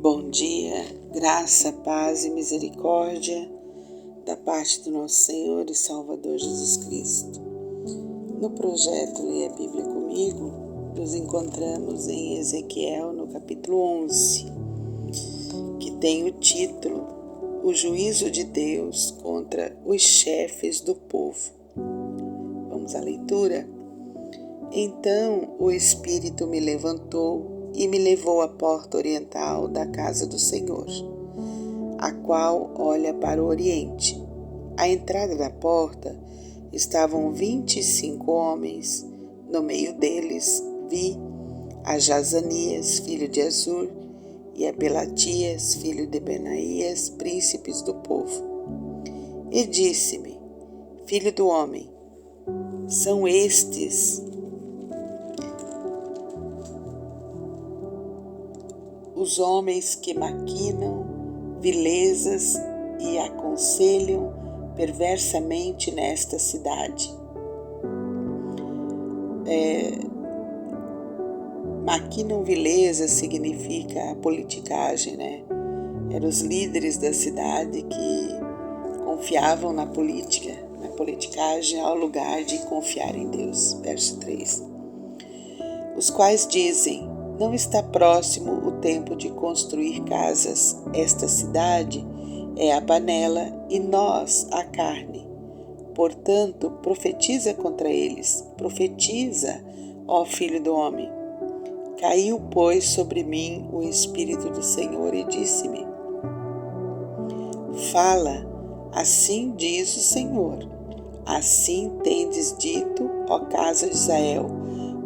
Bom dia, graça, paz e misericórdia da parte do nosso Senhor e Salvador Jesus Cristo. No projeto Leia a Bíblia Comigo, nos encontramos em Ezequiel, no capítulo 11, que tem o título O Juízo de Deus contra os chefes do povo. Vamos à leitura? Então o Espírito me levantou e me levou à porta oriental da casa do Senhor, a qual olha para o oriente. À entrada da porta estavam 25 homens. No meio deles vi a Jazanias, filho de Azur, e a Pelatias, filho de Benaías, príncipes do povo. E disse-me: Filho do homem, são estes os homens que maquinam vilezas e aconselham perversamente nesta cidade. Maquinam vilezas significa a politicagem, né? Eram os líderes da cidade que confiavam na política, na politicagem, ao lugar de confiar em Deus. Verso 3. Os quais dizem: não está próximo o tempo de construir casas. Esta cidade é a panela e nós a carne. Portanto, profetiza contra eles. Profetiza, ó filho do homem. Caiu, pois, sobre mim o Espírito do Senhor e disse-me: Fala, assim diz o Senhor. Assim tendes dito, ó casa de Israel,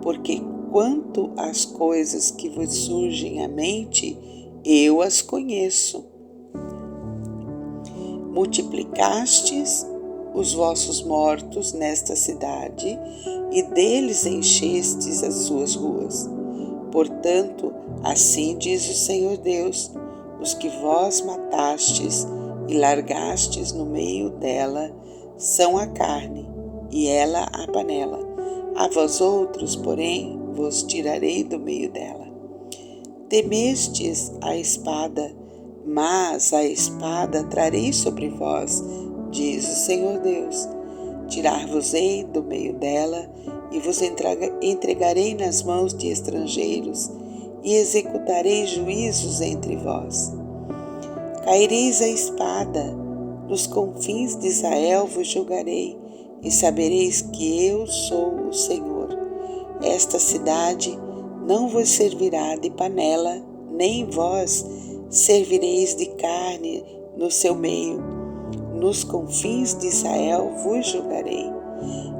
porque quanto às coisas que vos surgem à mente, eu as conheço. Multiplicastes os vossos mortos nesta cidade, e deles enchestes as suas ruas. Portanto, assim diz o Senhor Deus: os que vós matastes e largastes no meio dela são a carne, e ela a panela. A vós outros, porém, vos tirarei do meio dela. Temestes a espada, mas a espada trarei sobre vós, diz o Senhor Deus. Tirar-vos-ei do meio dela e vos entregarei nas mãos de estrangeiros e executarei juízos entre vós. Caireis a espada, nos confins de Israel vos julgarei e sabereis que eu sou o Senhor. Esta cidade não vos servirá de panela, nem vós servireis de carne no seu meio. Nos confins de Israel vos julgarei,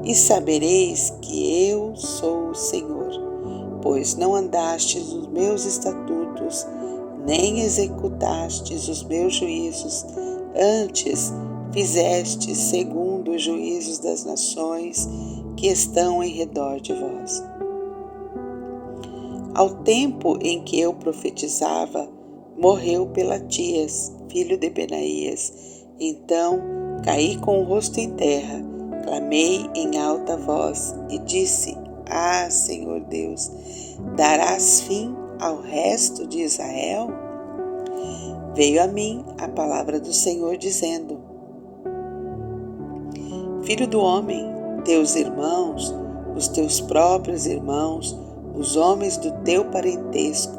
e sabereis que eu sou o Senhor, pois não andastes os meus estatutos, nem executastes os meus juízos, antes fizestes segundo os juízos das nações que estão em redor de vós. Ao tempo em que eu profetizava, morreu Pelatias, filho de Benaías. Então caí com o rosto em terra, clamei em alta voz e disse: Ah, Senhor Deus, darás fim ao resto de Israel? Veio a mim a palavra do Senhor dizendo: Filho do homem, teus irmãos, os teus próprios irmãos, os homens do teu parentesco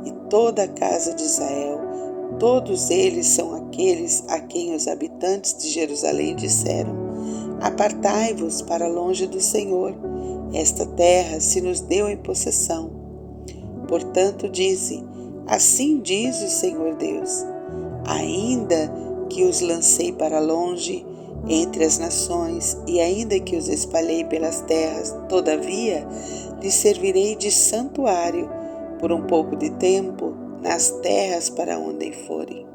e toda a casa de Israel, todos eles são aqueles a quem os habitantes de Jerusalém disseram: Apartai-vos para longe do Senhor, esta terra se nos deu em possessão. Portanto dize: assim diz o Senhor Deus: ainda que os lancei para longe entre as nações, e ainda que os espalhei pelas terras, todavia lhes servirei de santuário por um pouco de tempo nas terras para onde forem.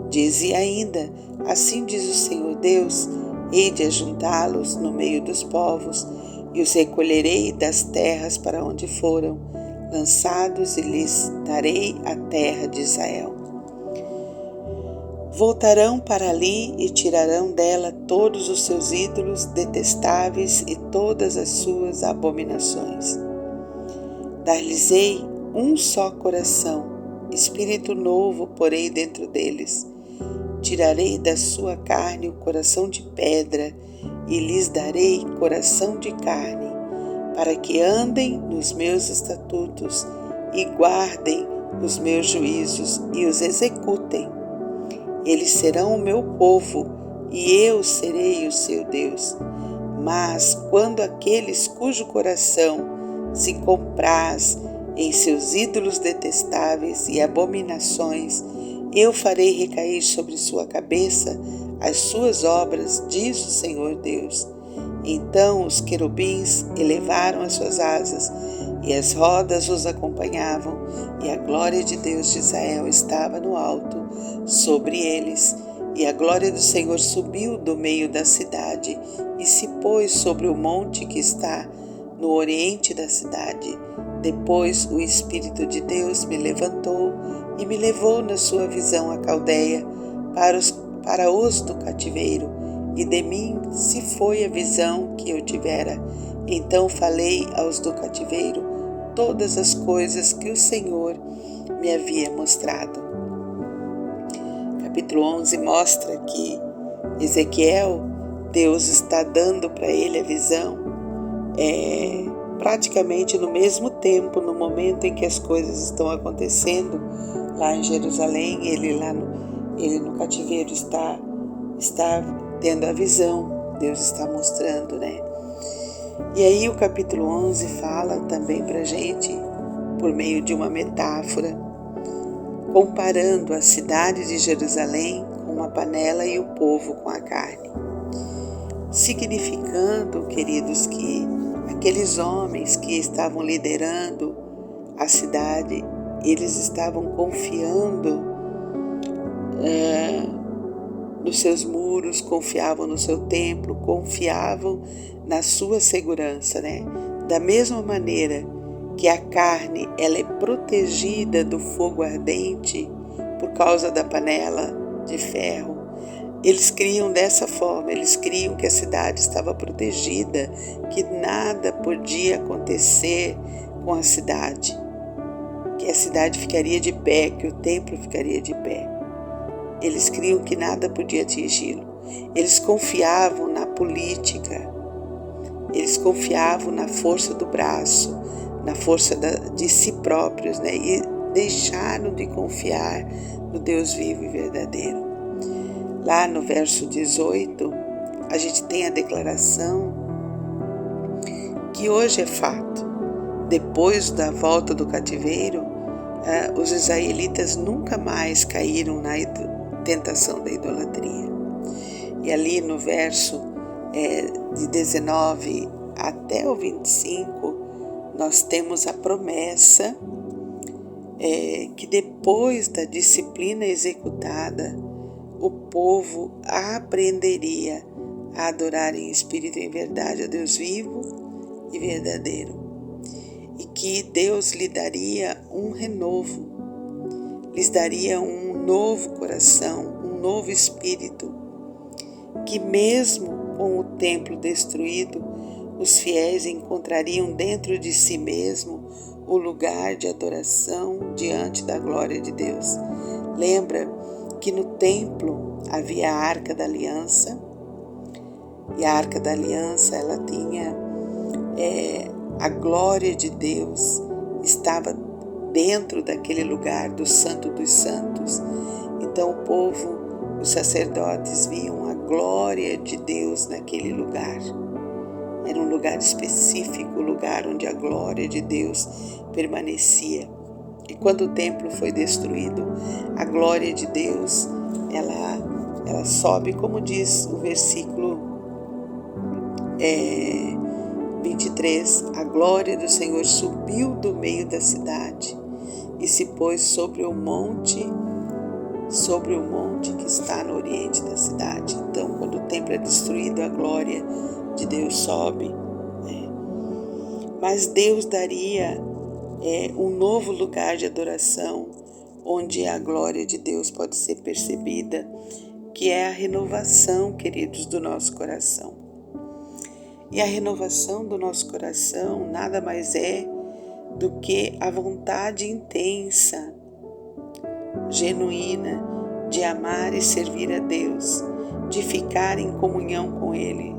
Dize ainda: assim diz o Senhor Deus: hei de ajuntá-los no meio dos povos, e os recolherei das terras para onde foram lançados, e lhes darei a terra de Israel. Voltarão para ali e tirarão dela todos os seus ídolos detestáveis e todas as suas abominações. Dar-lhes-ei um só coração, espírito novo porei dentro deles. Tirarei da sua carne o coração de pedra e lhes darei coração de carne, para que andem nos meus estatutos e guardem os meus juízos e os executem. Eles serão o meu povo e eu serei o seu Deus. Mas quando aqueles cujo coração se compraz em seus ídolos detestáveis e abominações, eu farei recair sobre sua cabeça as suas obras, diz o Senhor Deus. Então os querubins elevaram as suas asas, e as rodas os acompanhavam, e a glória de Deus de Israel estava no alto sobre eles. E a glória do Senhor subiu do meio da cidade e se pôs sobre o monte que está no oriente da cidade. Depois o Espírito de Deus me levantou e me levou na sua visão à Caldeia para os do cativeiro, e de mim se foi a visão que eu tivera. Então falei aos do cativeiro todas as coisas que o Senhor me havia mostrado. Capítulo 11 mostra que Ezequiel, Deus está dando para ele a visão praticamente no mesmo tempo, no momento em que as coisas estão acontecendo lá em Jerusalém. Ele no cativeiro está tendo a visão, Deus está mostrando, né? E aí o capítulo 11 fala também para a gente, por meio de uma metáfora, comparando a cidade de Jerusalém com uma panela e o povo com a carne. Significando, queridos, que aqueles homens que estavam liderando a cidade, eles estavam confiando nos seus muros, confiavam no seu templo, confiavam na sua segurança, né? Da mesma maneira que a carne ela é protegida do fogo ardente por causa da panela de ferro, eles criam dessa forma, eles criam que a cidade estava protegida, que nada podia acontecer com a cidade, que a cidade ficaria de pé, que o templo ficaria de pé. Eles criam que nada podia atingi-lo. Eles confiavam na política, eles confiavam na força do braço, na força de si próprios, né? E deixaram de confiar no Deus vivo e verdadeiro. Lá no verso 18, a gente tem a declaração que hoje é fato. Depois da volta do cativeiro, os israelitas nunca mais caíram na tentação da idolatria. E ali no verso de 19 até o 25, nós temos a promessa que depois da disciplina executada, o povo aprenderia a adorar em espírito e em verdade a Deus vivo e verdadeiro. E que Deus lhe daria um renovo, lhes daria um novo coração, um novo espírito, que mesmo com o templo destruído, os fiéis encontrariam dentro de si mesmo o lugar de adoração diante da glória de Deus. Lembra que no templo havia a Arca da Aliança, e a Arca da Aliança ela tinha a glória de Deus, estava dentro daquele lugar do Santo dos Santos. Então o povo, os sacerdotes viam a glória de Deus naquele lugar. Era um lugar específico, o lugar onde a glória de Deus permanecia. E quando o templo foi destruído, a glória de Deus, ela sobe, como diz o versículo 23, a glória do Senhor subiu do meio da cidade e se pôs sobre o monte que está no oriente da cidade. Então, quando o templo é destruído, a glória de Deus sobe. Mas Deus daria um novo lugar de adoração, onde a glória de Deus pode ser percebida, que é a renovação, queridos, do nosso coração. E a renovação do nosso coração nada mais é do que a vontade intensa genuína de amar e servir a Deus, de ficar em comunhão com Ele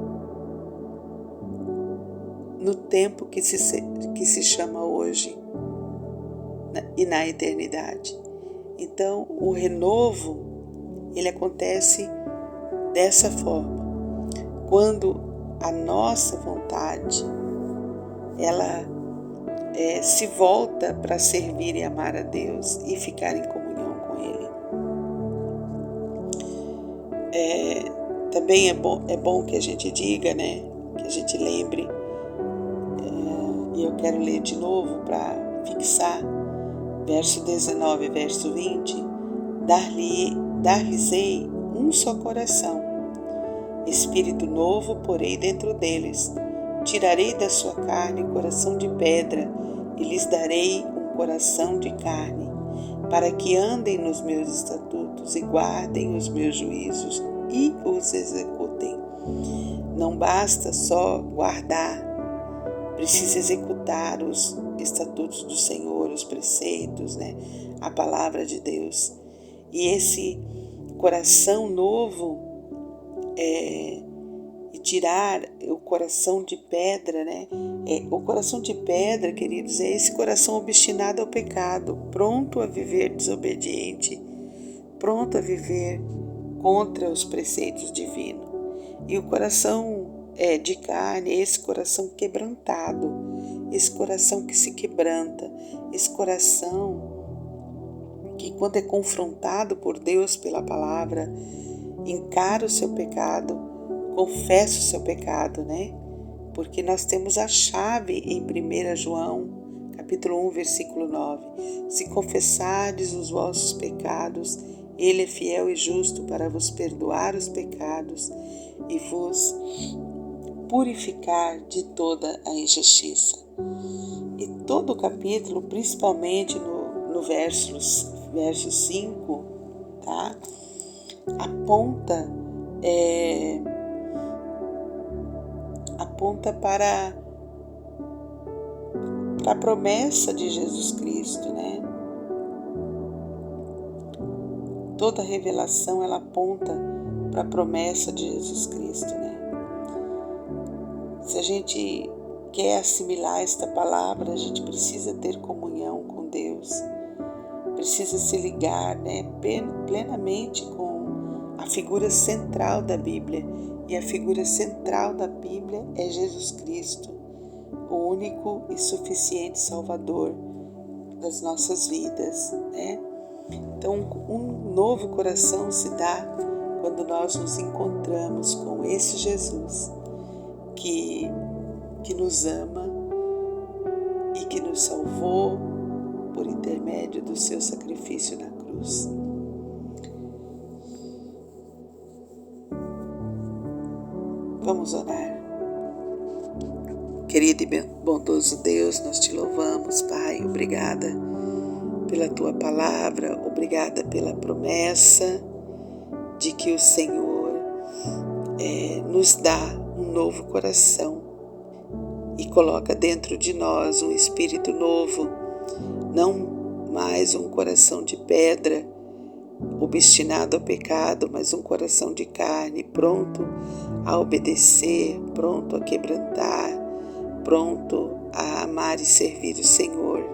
no tempo que se chama hoje e na eternidade. Então, o renovo, ele acontece dessa forma, quando a nossa vontade, ela se volta para servir e amar a Deus e ficar em comunhão com Ele. Também é bom que a gente diga, né, que a gente lembre, e eu quero ler de novo para fixar, verso 19 e verso 20, dar-lhes-ei um só coração, espírito novo porei dentro deles, tirarei da sua carne coração de pedra e lhes darei um coração de carne, para que andem nos meus estatutos e guardem os meus juízos e os executem. Não basta só guardar, precisa executar os estatutos do Senhor, os preceitos, né? A palavra de Deus. E esse coração novo e tirar o coração de pedra, né? O coração de pedra, queridos, é esse coração obstinado ao pecado, pronto a viver desobediente, pronto a viver contra os preceitos divinos. E o coração de carne é esse coração quebrantado, esse coração que se quebranta, esse coração que, quando é confrontado por Deus pela palavra, encara o seu pecado, confessa o seu pecado, né? Porque nós temos a chave em 1 João, capítulo 1, versículo 9. Se confessardes os vossos pecados, Ele é fiel e justo para vos perdoar os pecados e vos purificar de toda a injustiça. E todo o capítulo, principalmente no verso 5, tá? Aponta para a promessa de Jesus Cristo, né? Toda revelação, ela aponta para a promessa de Jesus Cristo, né? Se a gente quer assimilar esta palavra, a gente precisa ter comunhão com Deus, precisa se ligar, né, plenamente com a figura central da Bíblia. E a figura central da Bíblia é Jesus Cristo, o único e suficiente Salvador das nossas vidas, né? Então, um novo coração se dá quando nós nos encontramos com esse Jesus que nos ama e que nos salvou por intermédio do seu sacrifício na cruz. Vamos orar. Querido e bondoso Deus, nós te louvamos, Pai. Obrigada pela tua palavra, obrigada pela promessa de que o Senhor nos dá um novo coração e coloca dentro de nós um espírito novo, não mais um coração de pedra, obstinado ao pecado, mas um coração de carne, pronto a obedecer, pronto a quebrantar, pronto a amar e servir o Senhor.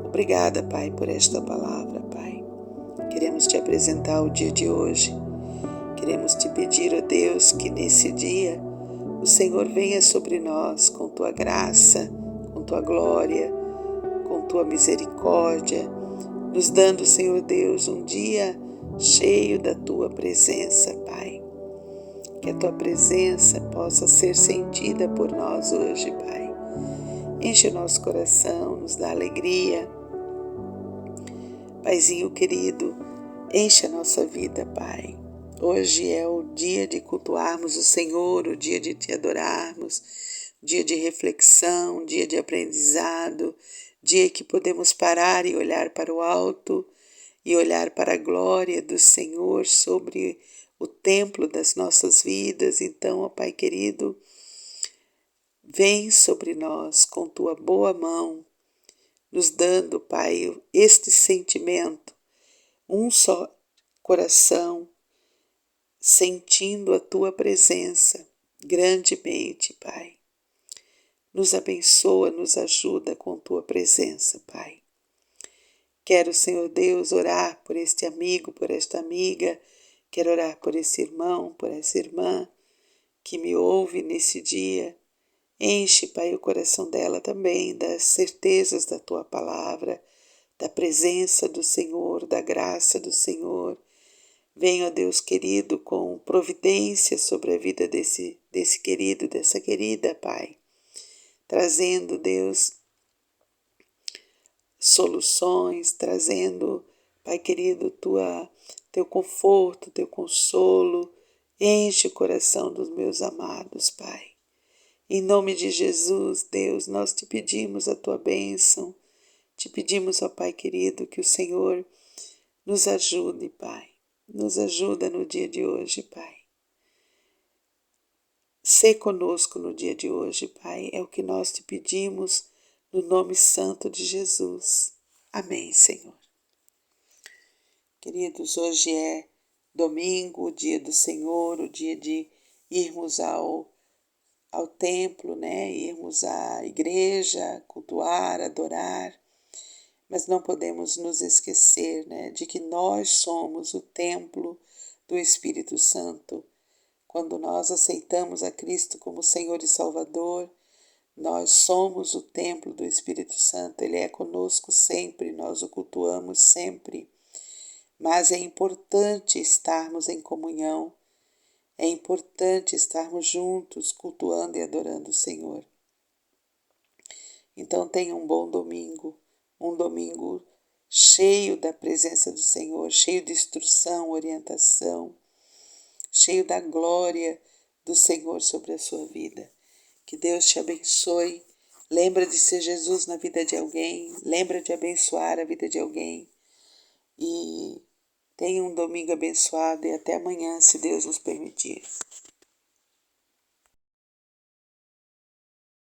Obrigada, Pai, por esta palavra, Pai. Queremos te apresentar o dia de hoje. Queremos te pedir, ó Deus, que nesse dia o Senhor venha sobre nós com tua graça, com tua glória, com tua misericórdia, nos dando, Senhor Deus, um dia cheio da tua presença, Pai. Que a tua presença possa ser sentida por nós hoje, Pai. Enche o nosso coração, nos dá alegria. Paizinho querido, enche a nossa vida, Pai. Hoje é o dia de cultuarmos o Senhor, o dia de te adorarmos, dia de reflexão, dia de aprendizado, dia que podemos parar e olhar para o alto e olhar para a glória do Senhor sobre o templo das nossas vidas. Então, ó Pai querido, vem sobre nós com tua boa mão, nos dando, Pai, este sentimento, um só coração, sentindo a Tua presença grandemente, Pai. Nos abençoa, nos ajuda com Tua presença, Pai. Quero, Senhor Deus, orar por este amigo, por esta amiga, quero orar por esse irmão, por essa irmã que me ouve nesse dia. Enche, Pai, o coração dela também das certezas da Tua palavra, da presença do Senhor, da graça do Senhor. Venha, Deus querido, com providência sobre a vida desse querido, dessa querida, Pai. Trazendo, Deus, soluções, trazendo, Pai querido, Teu conforto, Teu consolo. Enche o coração dos meus amados, Pai. Em nome de Jesus, Deus, nós te pedimos a Tua bênção. Te pedimos, ó Pai querido, que o Senhor nos ajude, Pai. Nos ajuda no dia de hoje, Pai. Sê conosco no dia de hoje, Pai. É o que nós te pedimos no nome santo de Jesus. Amém, Senhor. Queridos, hoje é domingo, o dia do Senhor, o dia de irmos ao templo, né? Irmos à igreja, cultuar, adorar. Mas não podemos nos esquecer, né, de que nós somos o templo do Espírito Santo. Quando nós aceitamos a Cristo como Senhor e Salvador, nós somos o templo do Espírito Santo. Ele é conosco sempre, nós o cultuamos sempre. Mas é importante estarmos em comunhão, é importante estarmos juntos, cultuando e adorando o Senhor. Então tenha um bom domingo, um domingo cheio da presença do Senhor, cheio de instrução, orientação, cheio da glória do Senhor sobre a sua vida. Que Deus te abençoe. Lembra de ser Jesus na vida de alguém, lembra de abençoar a vida de alguém. E tenha um domingo abençoado e até amanhã, se Deus nos permitir.